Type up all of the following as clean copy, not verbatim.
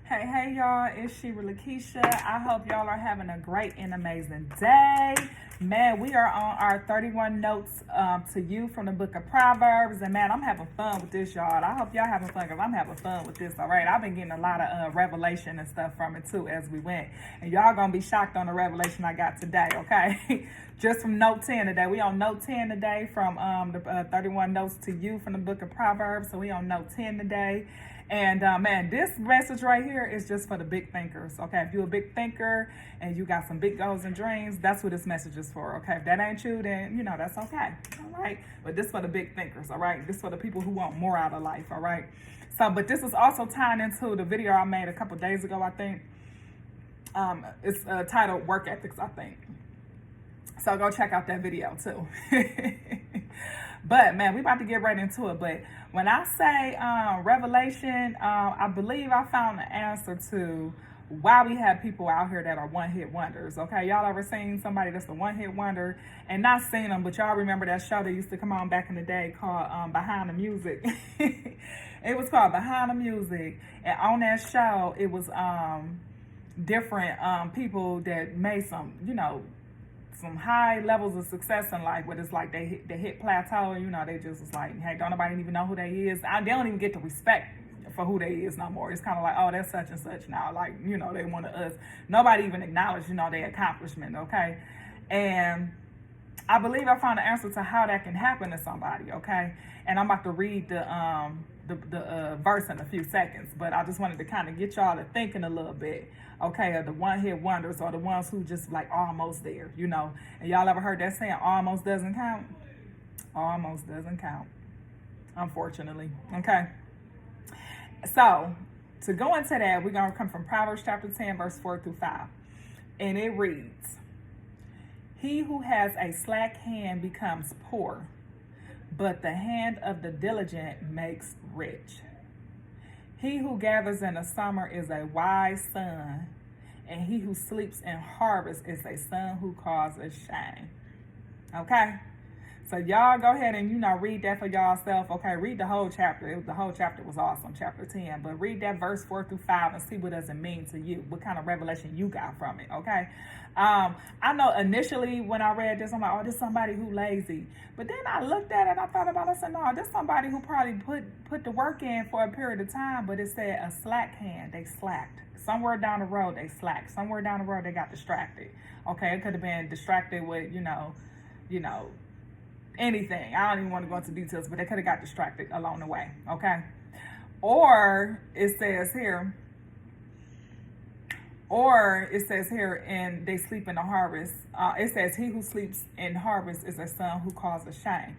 Hey, y'all, it's Shira Lakeisha. I hope y'all are having a great and amazing day. Man, we are on our 31 notes to you from the book of Proverbs. And man, I'm having fun with this, y'all. I hope y'all having fun because I'm having fun with this, all right? I've been getting a lot of revelation and stuff from it too as we went. And y'all going to be shocked on the revelation I got today, okay? Just from note 10 today. We on note 10 today from the 31 notes to you from the book of Proverbs. So we on note 10 today. And man, this message right here is just for the big thinkers. Okay, if you're a big thinker and you got some big goals and dreams, that's what this message is for. Okay, if that ain't you, then that's okay. All right, but this for the big thinkers. All right, this for the people who want more out of life. All right. So, but this is also tying into the video I made a couple days ago. I think it's titled "Work Ethics." I think. So go check out that video too. But man, we about to get right into it. But when I say revelation, I believe I found the answer to why we have people out here that are one-hit wonders. Okay, y'all ever seen somebody that's a one-hit wonder? And not seen them, but y'all remember that show that used to come on back in the day called Behind the Music. It was called Behind the Music. And on that show, it was different people that made some high levels of success in life, but it's like they hit plateau. They just was like, hey, don't nobody even know who they is. They don't even get the respect for who they is no more. It's kind of like, oh, that's such and such now. Like, they one of us. Nobody even acknowledged, their accomplishment, okay? And I believe I found the answer to how that can happen to somebody, okay? And I'm about to read the verse in a few seconds, but I just wanted to kind of get y'all to thinking a little bit, okay, of the one-hit wonders or the ones who just like almost there, And y'all ever heard that saying, almost doesn't count? Almost doesn't count, unfortunately, okay? So, to go into that, we're going to come from Proverbs chapter 10, verse 4 through 5. And it reads, he who has a slack hand becomes poor, but the hand of the diligent makes rich. He who gathers in the summer is a wise son, and he who sleeps in harvest is a son who causes shame. Okay? So y'all go ahead and, read that for y'allself. Okay, read the whole chapter. The whole chapter was awesome, chapter 10. But read that verse 4 through 5 and see what does it mean to you. What kind of revelation you got from it, okay? I know initially when I read this, I'm like, oh, this is somebody who lazy. But then I looked at it and I thought about it. I said, no, this is somebody who probably put the work in for a period of time. But it said a slack hand, they slacked. Somewhere down the road, they slacked. Somewhere down the road, they got distracted. Okay, it could have been distracted with, anything. I don't even want to go into details, but they could have got distracted along the way, okay? Or it says here, and they sleep in the harvest. It says, he who sleeps in harvest is a son who causes shame.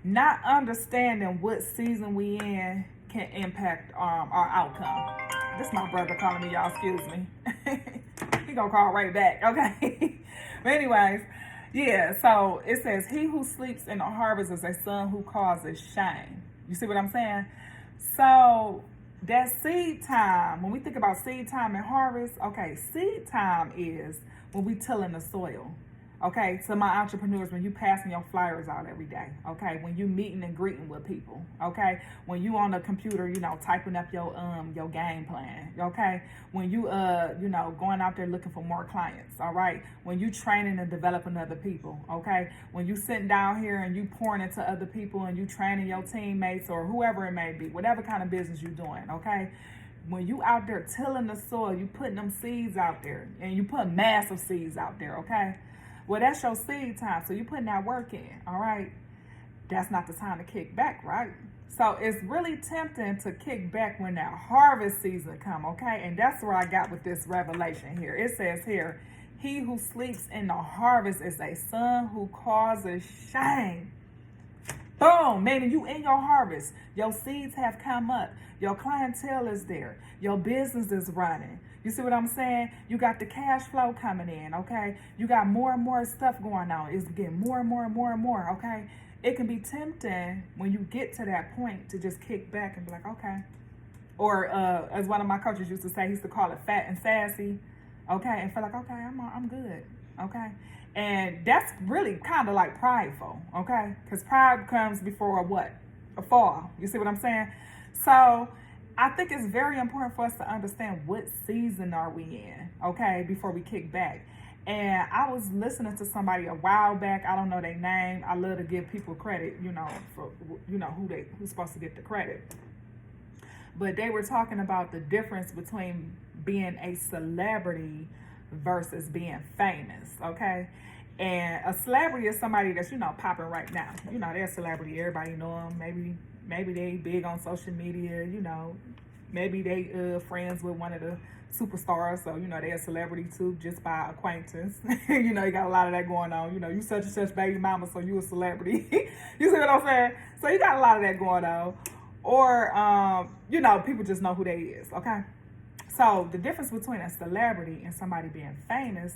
Not understanding what season we in can impact our outcome. This is my brother calling me, y'all, excuse me. He gonna call right back, okay? But anyways, yeah, so it says, he who sleeps in the harvest is a son who causes shame. You see what I'm saying? So that seed time, when we think about seed time and harvest, okay, seed time is when we tilling the soil. Okay, to my entrepreneurs, when you passing your flyers out every day, okay, when you meeting and greeting with people, okay, when you on the computer, typing up your game plan, okay, when you going out there looking for more clients, all right, when you training and developing other people, okay, when you sitting down here and you pouring into other people and you training your teammates or whoever it may be, whatever kind of business you're doing, okay. When you out there tilling the soil, you putting them seeds out there, and you put massive seeds out there, okay. Well, that's your seed time, so you're putting that work in, all right? That's not the time to kick back, right? So it's really tempting to kick back when that harvest season come, okay? And that's where I got with this revelation here. It says here, he who sleeps in the harvest is a son who causes shame. Boom, meaning you in your harvest. Your seeds have come up. Your clientele is there. Your business is running. You see what I'm saying? You got the cash flow coming in, okay? You got more and more stuff going on. It's getting more and more and more and more, okay? It can be tempting when you get to that point to just kick back and be like, okay. Or as one of my coaches used to say, he used to call it fat and sassy, okay? And feel like, okay, I'm good, okay? And that's really kind of like prideful, okay? Because pride comes before what? A fall. You see what I'm saying? So I think it's very important for us to understand what season are we in, okay, before we kick back. And I was listening to somebody a while back. I don't know their name. I love to give people credit, for who's supposed to get the credit. But they were talking about the difference between being a celebrity versus being famous, okay? And a celebrity is somebody that's, popping right now. They're a celebrity. Everybody know them. Maybe they big on social media, Maybe they friends with one of the superstars, so they're a celebrity too, just by acquaintance. You got a lot of that going on. You such and such baby mama, so you a celebrity. You see what I'm saying? So you got a lot of that going on. Or people just know who they is, okay? So the difference between a celebrity and somebody being famous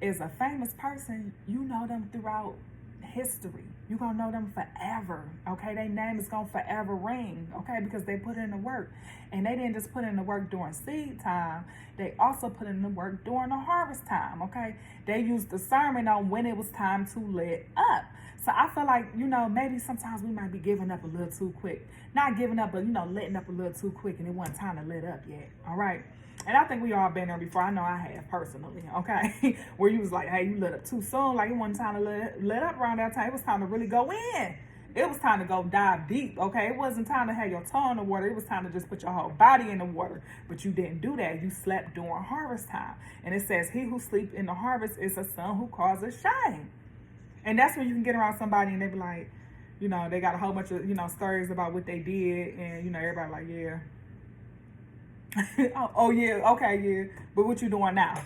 is a famous person, you know them throughout history. You're going to know them forever, okay? Their name is going to forever ring, okay? Because they put in the work. And they didn't just put in the work during seed time. They also put in the work during the harvest time, okay? They used discernment on when it was time to let up. So I feel like, maybe sometimes we might be giving up a little too quick. Not giving up, but, letting up a little too quick, and it wasn't time to let up yet, all right? And I think we all been there before. I know I have personally, okay? Where you was like, hey, you let up too soon. Like, it wasn't time to let up around that time. It was time to really go in. It was time to go dive deep, okay? It wasn't time to have your toe in the water. It was time to just put your whole body in the water. But you didn't do that. You slept during harvest time. And it says, he who sleeps in the harvest is a son who causes shame. And that's when you can get around somebody and they be like, they got a whole bunch of, stories about what they did. And, everybody like, yeah. Oh yeah, okay, yeah. But what you doing now?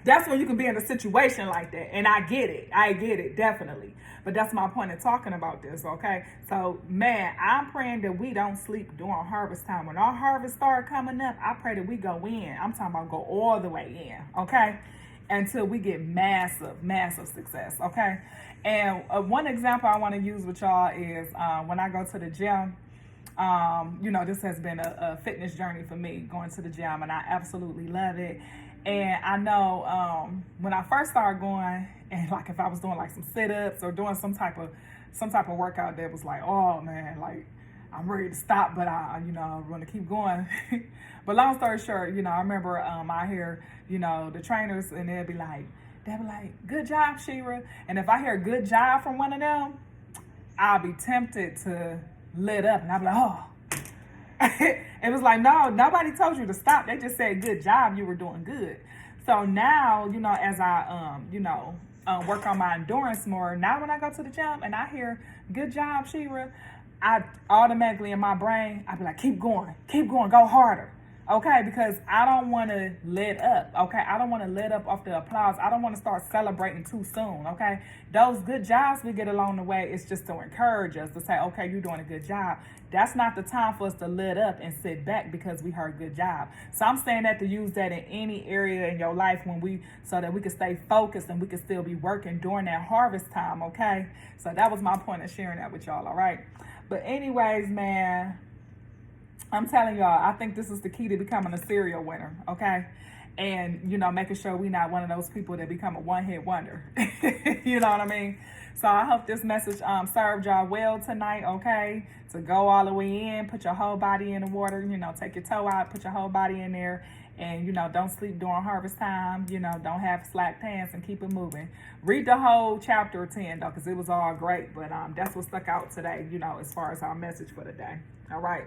That's when you can be in a situation like that. And I get it, definitely. But that's my point in talking about this, okay? So, man, I'm praying that we don't sleep during harvest time. When our harvest start coming up, I pray that we go in. I'm talking about go all the way in, okay? Until we get massive success, okay? And one example I want to use with y'all is when I go to the gym. This has been a fitness journey for me, going to the gym, and I absolutely love it. And I know when I first started going, and like if I was doing like some sit-ups or doing some type of workout that was like, oh man, like I'm ready to stop, but I want to keep going. But long story short, I remember I hear, the trainers, and they'll be like, good job, Shira. And if I hear good job from one of them, I'll be tempted to lit up, and I'll be like, oh. It was like, no, nobody told you to stop. They just said, good job, you were doing good. So now, as I, work on my endurance more, now when I go to the gym and I hear, good job, Shira, I automatically in my brain, I be like, keep going, go harder. Okay, because I don't want to let up, okay? I don't want to let up off the applause. I don't want to start celebrating too soon, okay? Those good jobs we get along the way, it's just to encourage us to say, okay, you're doing a good job. That's not the time for us to let up and sit back because we heard good job. So I'm saying that to use that in any area in your life so that we can stay focused and we can still be working during that harvest time, okay? So that was my point of sharing that with y'all, all right? But anyways, man, I'm telling y'all, I think this is the key to becoming a serial winner, okay? And, making sure we not one of those people that become a one-hit wonder. You know what I mean? So I hope this message served y'all well tonight, okay? To go all the way in, put your whole body in the water, take your toe out, put your whole body in there. And, don't sleep during harvest time. Don't have slack pants and keep it moving. Read the whole chapter 10, though, because it was all great. But that's what stuck out today, as far as our message for the day. All right.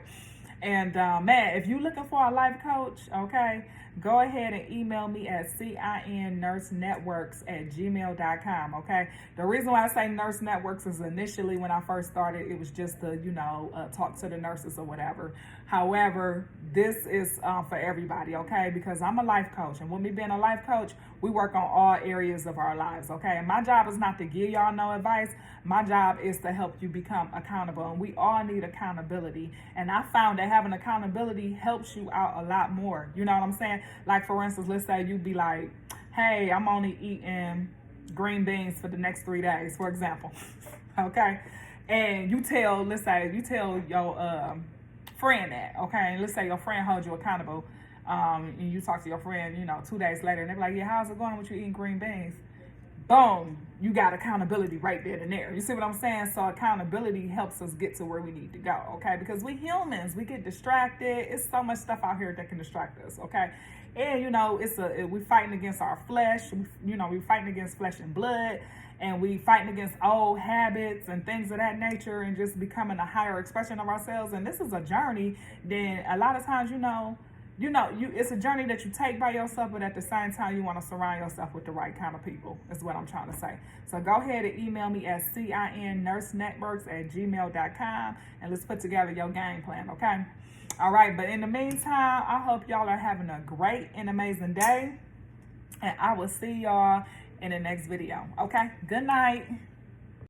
And, man, if you're looking for a life coach, okay, go ahead and email me at cinnursenetworks@gmail.com, okay? The reason why I say Nurse Networks is initially when I first started, it was just to, talk to the nurses or whatever. However, this is for everybody, okay? Because I'm a life coach. And with me being a life coach, we work on all areas of our lives, okay? And my job is not to give y'all no advice. My job is to help you become accountable. And we all need accountability. And I found that having accountability helps you out a lot more. You know what I'm saying? Like, for instance, let's say you be like, hey, I'm only eating green beans for the next 3 days, for example. Okay? And you tell your friend that, okay? And let's say your friend holds you accountable. And you talk to your friend, 2 days later, and they're like, yeah, how's it going with you eating green beans? boom, you got accountability right there and there. You see what I'm saying? So accountability helps us get to where we need to go, okay? Because we humans, we get distracted. It's so much stuff out here that can distract us, okay? And we fighting against our flesh. We fighting against flesh and blood, and we fighting against old habits and things of that nature, and just becoming a higher expression of ourselves. And this is a journey. Then a lot of times, it's a journey that you take by yourself, but at the same time, you want to surround yourself with the right kind of people, is what I'm trying to say. So go ahead and email me at cinnursenetworks@gmail.com, and let's put together your game plan, okay? All right, but in the meantime, I hope y'all are having a great and amazing day, and I will see y'all in the next video, okay? Good night.